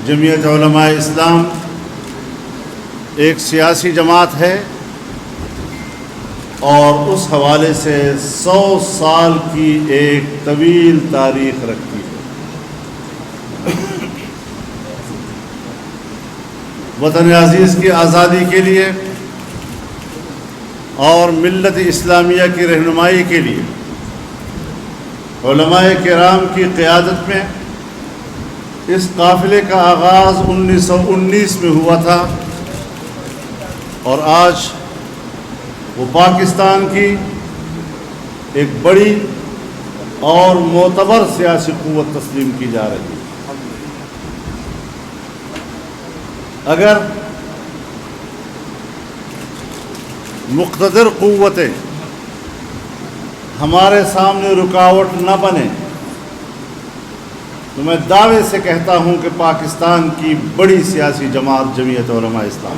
جمعیت علماء اسلام ایک سیاسی جماعت ہے اور اس حوالے سے 100 سال کی ایک طویل تاریخ رکھتی ہے۔ وطن عزیز کی آزادی کے لیے اور ملت اسلامیہ کی رہنمائی کے لیے علماء کرام کی قیادت میں اس قافلے کا آغاز 1919 میں ہوا تھا اور آج وہ پاکستان کی ایک بڑی اور معتبر سیاسی قوت تسلیم کی جا رہی ہے۔ اگر مقتدر قوتیں ہمارے سامنے رکاوٹ نہ بنے تو میں دعوے سے کہتا ہوں کہ پاکستان کی بڑی سیاسی جماعت جمعیت علماء اسلام